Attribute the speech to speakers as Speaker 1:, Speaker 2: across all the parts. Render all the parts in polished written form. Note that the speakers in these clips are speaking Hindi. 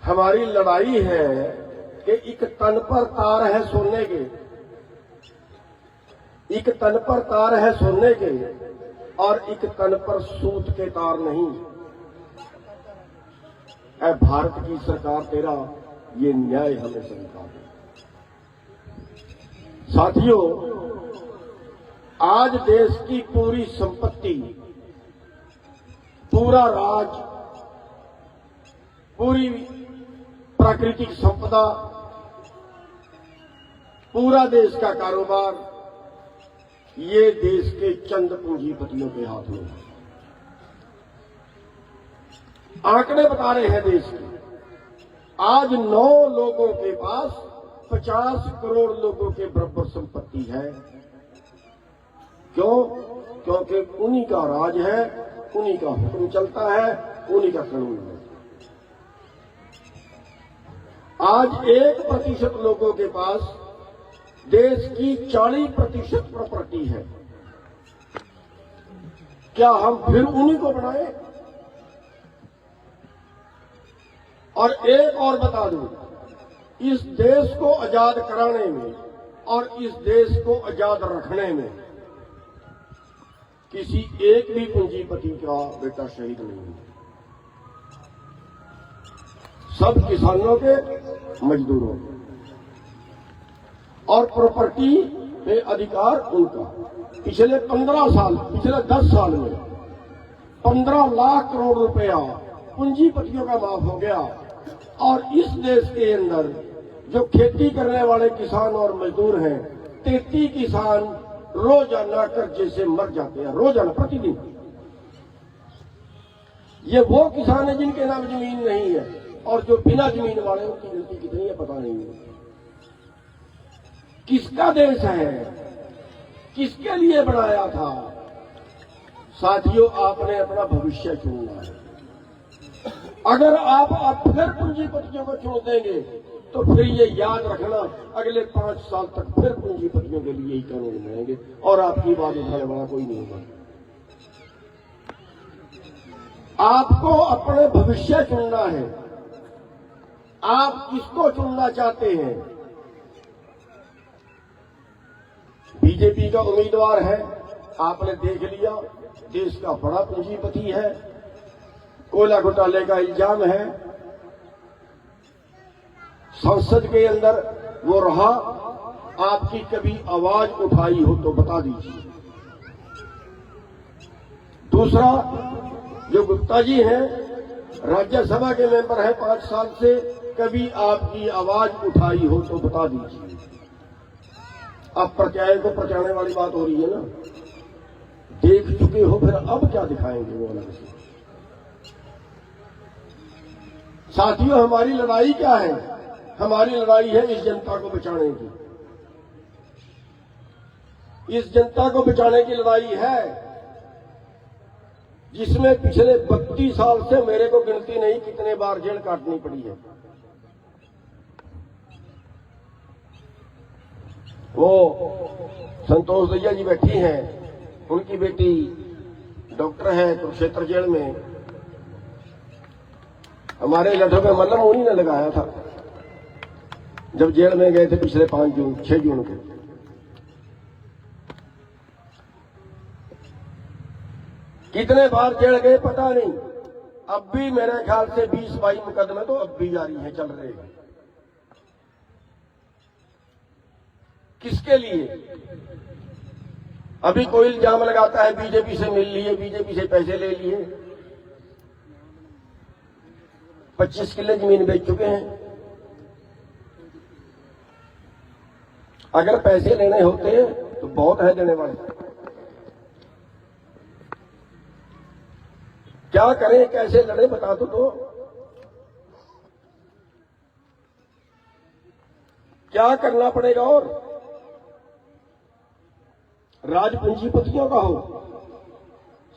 Speaker 1: हमारी लड़ाई है कि एक तन पर तार है सोने के, एक तन पर तार है सोने के और एक तन पर सूत के तार नहीं। ऐ भारत की सरकार, तेरा ये न्याय हमें स्वीकार है। साथियों, आज देश की पूरी संपत्ति, पूरा राज, पूरी प्राकृतिक संपदा, पूरा देश का कारोबार ये देश के चंद पूंजीपतियों के हाथ में है। आंकड़े बता रहे हैं देश के, आज 9 लोगों के पास 50 करोड़ लोगों के बराबर संपत्ति है। क्यों? क्योंकि उन्हीं का राज है, उन्हीं का हुक्म चलता है, उन्हीं का कानून है। आज 1% लोगों के पास देश की 40% प्रॉपर्टी है। क्या हम फिर उन्हीं को बनाए? और एक और बता दूं, इस देश को आजाद कराने में और इस देश को आजाद रखने में किसी एक भी पूंजीपति का बेटा शहीद नहीं हुआ। सब किसानों के, मजदूरों के, और प्रॉपर्टी पे अधिकार उनका। पिछले 15 साल, पिछले 10 साल में 15 लाख करोड़ रुपया पूंजीपतियों का माफ हो गया। और इस देश के अंदर जो खेती करने वाले किसान और मजदूर हैं, 33 किसान रोजाना कर्जे से मर जाते हैं, रोजाना, प्रतिदिन। ये वो किसान है जिनके नाम जमीन नहीं है, और जो बिना जमीन वाले उनकी गिनती कितनी है पता नहीं है। किसका देश है? किसके लिए बनाया था? साथियों, आपने अपना भविष्य चुनना है। अगर आप फिर पूंजीपतियों को चुन देंगे तो फिर ये याद रखना, अगले 5 साल तक फिर पूंजीपतियों के लिए ही कानून बनेंगे और आपकी बात उठाने वाला कोई नहीं होगा। आपको अपने भविष्य चुनना है। आप किसको चुनना चाहते हैं? बीजेपी का उम्मीदवार है, आपने देख लिया, देश का बड़ा पूंजीपति है, कोयला घोटाले का इल्जाम है, संसद के अंदर वो रहा। आपकी कभी आवाज उठाई हो तो बता दीजिए। दूसरा, जो गुप्ता जी हैं, राज्यसभा के मेंबर हैं 5 साल से, कभी आपकी आवाज उठाई हो तो बता दीजिए। अब प्रत्याय को प्रचारने वाली बात हो रही है ना, देख चुके हो, फिर अब क्या दिखाएंगे वो अलग से। साथियों, हमारी लड़ाई क्या है? हमारी लड़ाई है इस जनता को बचाने की। इस जनता को बचाने की लड़ाई है जिसमें पिछले 32 साल से मेरे को गिनती नहीं कितने बार जेल काटनी पड़ी है। वो संतोष दैया जी बैठी हैं, उनकी बेटी डॉक्टर है कुरुक्षेत्र जेल में। हमारे लठों में मल्लम उन्हीं ने लगाया था जब जेल में गए थे पिछले 6 जून के। कितने बार जेल गए पता नहीं। अब भी मेरे ख्याल से 20-22 मुकदमे तो अब भी जारी हैं, चल रहे हैं। किसके लिए? अभी कोई इल्जाम लगाता है बीजेपी से मिल लिए, बीजेपी से पैसे ले लिए। 25 किले जमीन बेच चुके हैं। अगर पैसे लेने होते तो बहुत है देने वाले। क्या करें, कैसे लड़े, बता दो। क्या करना पड़ेगा? और राज पूंजीपतियों का हो,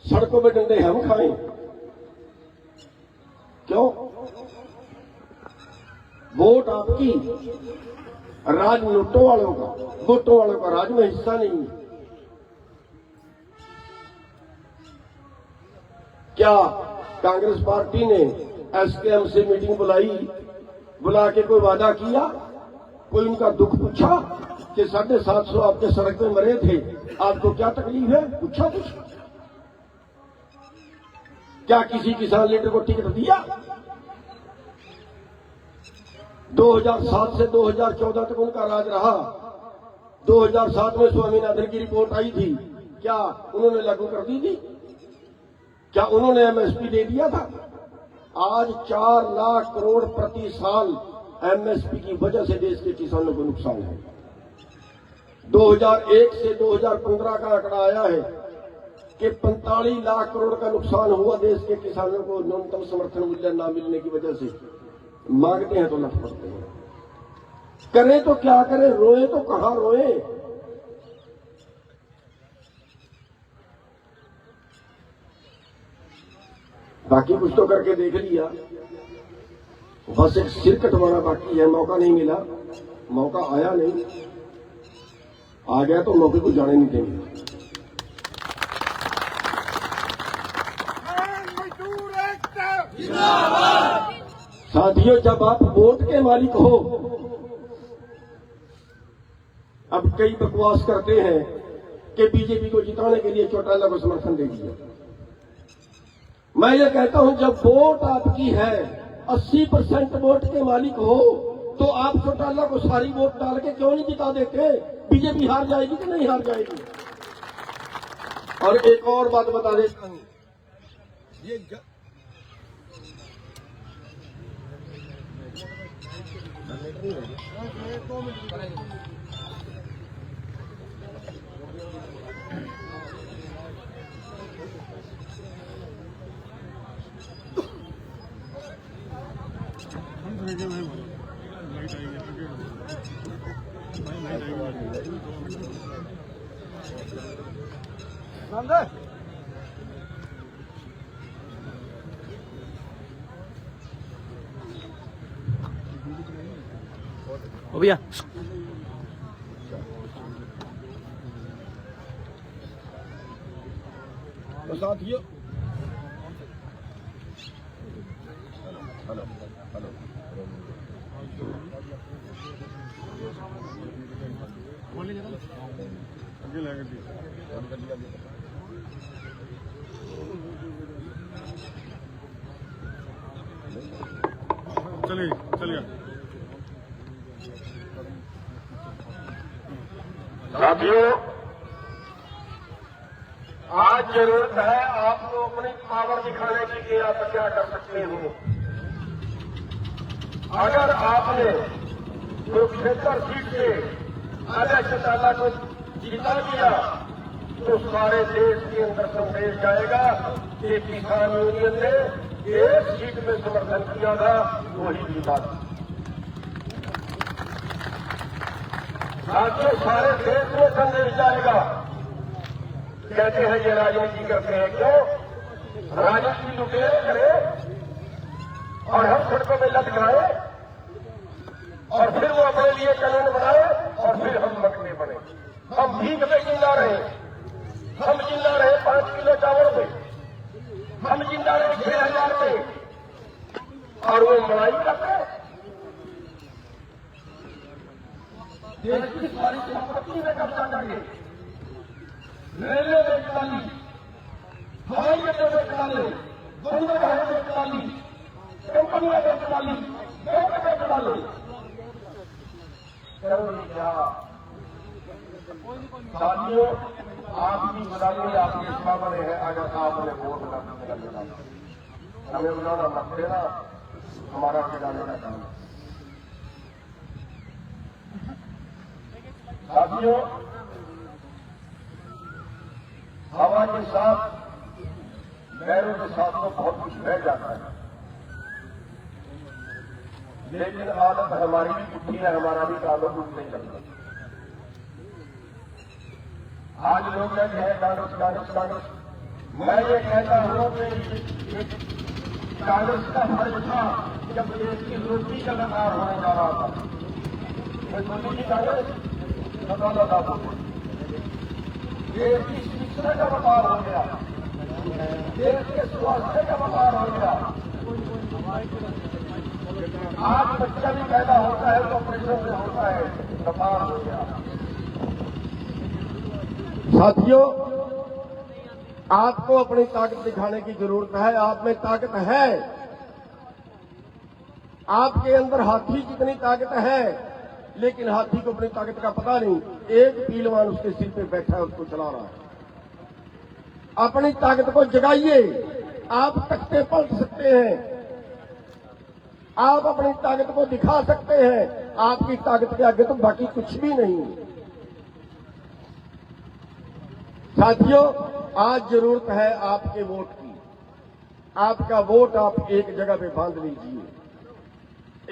Speaker 1: सड़कों में डंडे हम खाएं? क्यों? वोट आपकी, राज नोटों वालों का, वोटों वालों का राज में हिस्सा नहीं है। क्या कांग्रेस पार्टी ने एसकेएम से मीटिंग बुलाई बुला के कोई वादा किया, कोई उनका दुख पूछा कि 750 आपके सड़क पे मरे थे, आपको क्या तकलीफ है, पूछा कुछ? क्या किसी किसान लीडर को टिकट दिया? 2007 से 2014 तक उनका राज रहा। 2007 में स्वामीनाथन की रिपोर्ट आई थी, क्या उन्होंने लागू कर दी थी? क्या उन्होंने एमएसपी दे दिया था? आज 4 लाख करोड़ प्रति साल एमएसपी की वजह से देश के किसानों को नुकसान है। 2001 से 2015 का आंकड़ा आया है कि 45 लाख करोड़ का नुकसान हुआ देश के किसानों को न्यूनतम समर्थन मूल्य न मिलने की वजह से। मांगते हैं तो लट पड़ते हैं, करें तो क्या करें, रोए तो कहां रोए। बाकी कुछ तो करके देख लिया, बस एक सिर कटवाना बाकी है। मौका नहीं मिला, मौका आया नहीं, आ गया तो मौके को जाने नहीं देंगे। साथियों, जब आप वोट के मालिक हो, अब कई बकवास करते हैं कि बीजेपी को जिताने के लिए चौटाला को समर्थन दे दिया। मैं ये कहता हूं, जब वोट आपकी है, 80% वोट के मालिक हो, तो आप चौटाला को सारी वोट डाल के क्यों नहीं जिता देते? बीजेपी हार जाएगी कि नहीं हार जाएगी? और एक और बात बता देता हूं, ये
Speaker 2: ओ भैया,
Speaker 1: साथियों, हेलो हेलो,
Speaker 3: चलिए चलिए।
Speaker 1: साथियों, आज जरूरत है आप लोग अपनी पावर दिखाने के लिए आप क्या कर सकते हो। अगर आपने कुरुक्षेत्र सीट से अजय चौटाला को जिता दिया तो सारे देश के अंदर संदेश जाएगा कि किसान यूनियन ने एक सीट में समर्थन किया था, वही जीता। साथियों, सारे देश में संदेश जाएगा। कहते हैं ये राजनीति करते हैं, क्यों? राजनीति लुटेरे करे और हम सड़कों में लग जाए और फिर वो अपने लिए कानून बनाए और फिर हम मकने बने। हम भीख में जिंदा रहे, हम जिंदा रहे 5 किलो चावल में, हम जिंदा रहे 6,000 में, और वो लड़ाई करते हैं। देश की सारी संपत्ति में कब्जा करके रेलवे में 41, हवाई अड्डे में 41, बंदरगाहों में 41, कंपनियों में 41, बैंक में 41। साथियों, आपकी गुलामी आपके सामने है। अगर आपने वोट न देना, हमें बुलाना मत देना, हमारा खिलाने का काम। साथियों, हवा के साथ, बैरों के साथ तो बहुत कुछ बह जाता है, लेकिन आदत हमारी भी बुद्धि है, हमारा भी ताल्लुक नहीं चलता। आज लोग कहते हैं कांग्रेस कांग्रेस कांग्रेस। मैं ये कहता हूं कि कांग्रेस का फर्ज था जब देश की रोटी का व्यापार होने जा रहा था। मोदी जी कांग्रेस बदौलत था, देश की शिक्षा का व्यापार हो गया, देश के स्वास्थ्य का व्यापार हो गया, आज बच्चा भी पैदा होता है तो ऑपरेशन से होता है, कपार हो गया। साथियों, आपको अपनी ताकत दिखाने की जरूरत है। आप में ताकत है, आपके अंदर हाथी जितनी ताकत है, लेकिन हाथी को अपनी ताकत का पता नहीं। एक पीलवान उसके सिर पे बैठा है, उसको चला रहा है। अपनी ताकत को जगाइए। आप तख्ते पलट सकते हैं, आप अपनी ताकत को दिखा सकते हैं। आपकी ताकत के आगे तो बाकी कुछ भी नहीं। साथियों, आज जरूरत है आपके वोट की। आपका वोट आप एक जगह पे बांध लीजिए,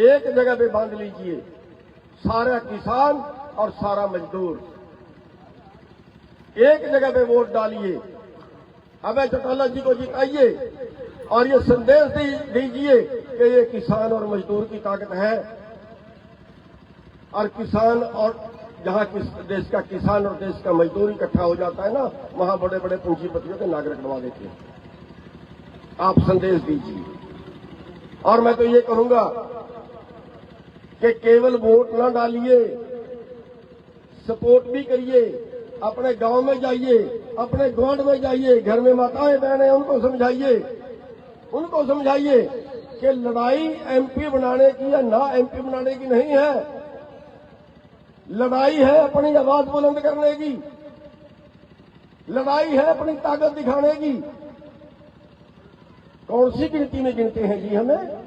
Speaker 1: एक जगह पे बांध लीजिए। सारा किसान और सारा मजदूर एक जगह पे वोट डालिए। अभय चौटाला जी को जिताइए और ये संदेश दीजिए कि ये किसान और मजदूर की ताकत है। और किसान और जहां देश का किसान और देश का मजदूर इकट्ठा हो जाता है ना, वहां बड़े बड़े पूंजीपतियों के नागरिक बनवा देते हैं। आप संदेश दीजिए। और मैं तो ये कहूंगा कि केवल वोट न डालिए, सपोर्ट भी करिए। अपने गांव में जाइए, अपने ग्वांड में जाइए, घर में माताएं बहनें उनको समझाइए कि लड़ाई एमपी बनाने की या ना एमपी बनाने की नहीं है। लड़ाई है अपनी आवाज बुलंद करने की, लड़ाई है अपनी ताकत दिखाने की। कौन सी गिनती में गिनते हैं जी हमें?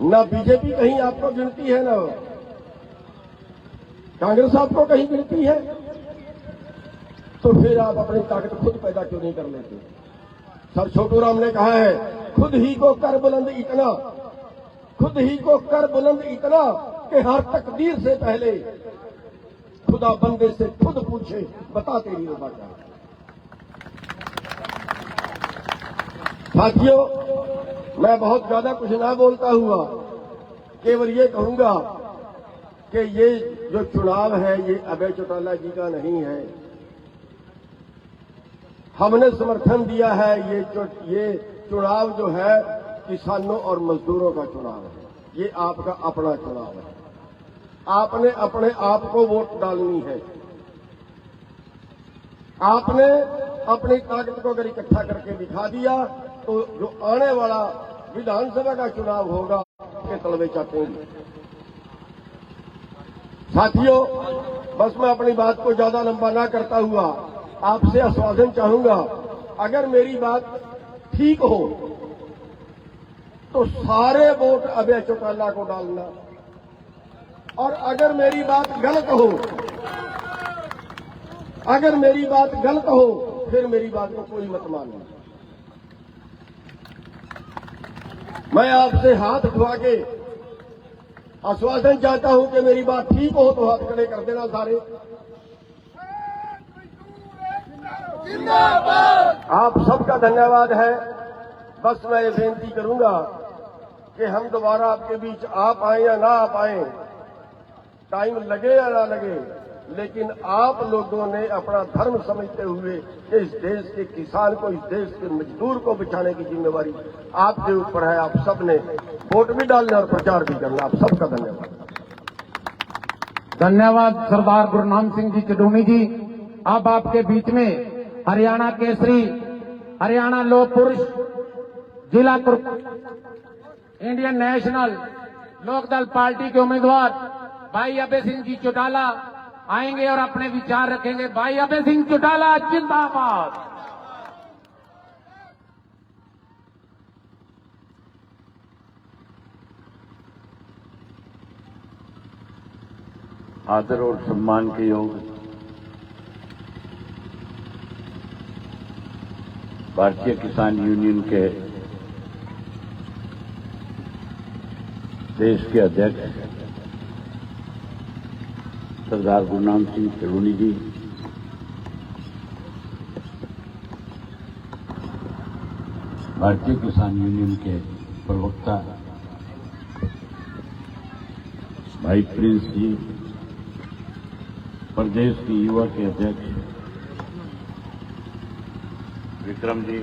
Speaker 1: ना बीजेपी कहीं आपको गिनती है, ना कांग्रेस आपको कहीं गिनती है। तो फिर आप अपनी ताकत खुद पैदा क्यों नहीं कर लेते? सर छोटूराम ने कहा है, खुद ही को कर बुलंद इतना, खुद ही को कर बुलंद इतना कि हर तकदीर से पहले खुदा बंदे से खुद पूछे, बता तेरी रज़ा क्या है। साथियों, मैं बहुत ज्यादा कुछ ना बोलता हुआ केवल ये कहूंगा कि ये जो चुनाव है ये अभय चौटाला जी का नहीं है। हमने समर्थन दिया है। ये चुनाव जो है किसानों और मजदूरों का चुनाव है। ये आपका अपना चुनाव है। आपने अपने आप को वोट डालनी है। आपने अपनी ताकत को अगर इकट्ठा करके दिखा दिया तो जो आने वाला विधानसभा का चुनाव होगा उसके तलवे चाटेंगे। साथियों, बस मैं अपनी बात को ज्यादा लंबा ना करता हुआ आपसे आश्वासन चाहूंगा, अगर मेरी बात ठीक हो तो सारे वोट अभय चौटाला को डालना, और अगर मेरी बात गलत हो, अगर मेरी बात गलत हो फिर मेरी बात को कोई मत मानना। मैं आपसे हाथ उठवा के आश्वासन चाहता हूं कि मेरी बात ठीक हो तो हाथ खड़े कर देना सारे। आप सबका धन्यवाद है। बस मैं ये बेनती करूंगा कि हम दोबारा आपके बीच आ पाए या ना आ पाए, टाइम लगे या ना लगे, लेकिन आप लोगों ने अपना धर्म समझते हुए कि इस देश के किसान को, इस देश के मजदूर को बचाने की जिम्मेवारी आपके ऊपर है। आप सब ने वोट भी डालना और प्रचार भी करना। आप सबका धन्यवाद।
Speaker 2: धन्यवाद सरदार गुरनाम सिंह जी चडूनी जी। अब आपके बीच में हरियाणा केसरी, हरियाणा लोक पुरुष, जिला इंडियन नेशनल लोकदल पार्टी के उम्मीदवार भाई अभय सिंह जी चौटाला आएंगे और अपने विचार रखेंगे। भाई अभय सिंह चौटाला जिंदाबाद।
Speaker 4: आदर और सम्मान के योग भारतीय किसान यूनियन के देश के अध्यक्ष सरदार गुरनाम सिंह चडूनी जी, भारतीय किसान यूनियन के प्रवक्ता भाई प्रिंस जी, प्रदेश की युवा के अध्यक्ष विक्रम जी,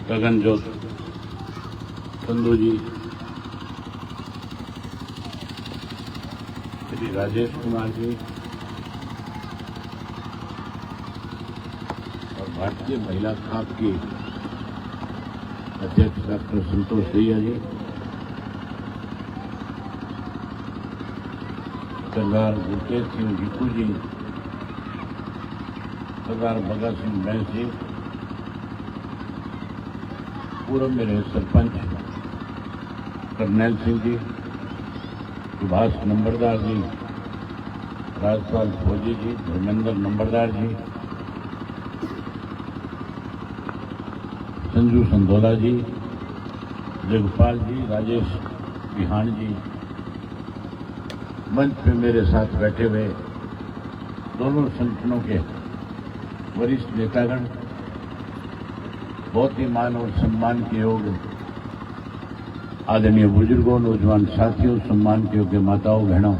Speaker 4: गगनजोत संधू जी, श्री राजेश कुमार जी और भारतीय महिला खाप की अध्यक्ष डॉक्टर संतोष दहिया जी, सरदार गुरतेज सिंह जीतू जी, सरदार भगत सिंह बैस जी, पूर्व मेरे सरपंच करनैल सिंह जी, सुभाष नंबरदार जी, राजपाल फौजी जी, धर्मेंद्र नंबरदार जी, संजू संधोला जी, जगपाल जी, राजेश बिहान जी, मंच पे मेरे साथ बैठे हुए दोनों संगठनों के वरिष्ठ नेतागण, बहुत ही मान और सम्मान के योग्य आदरणीय बुजुर्गों, नौजवान साथियों, सम्मान के योग्य माताओं बहनों,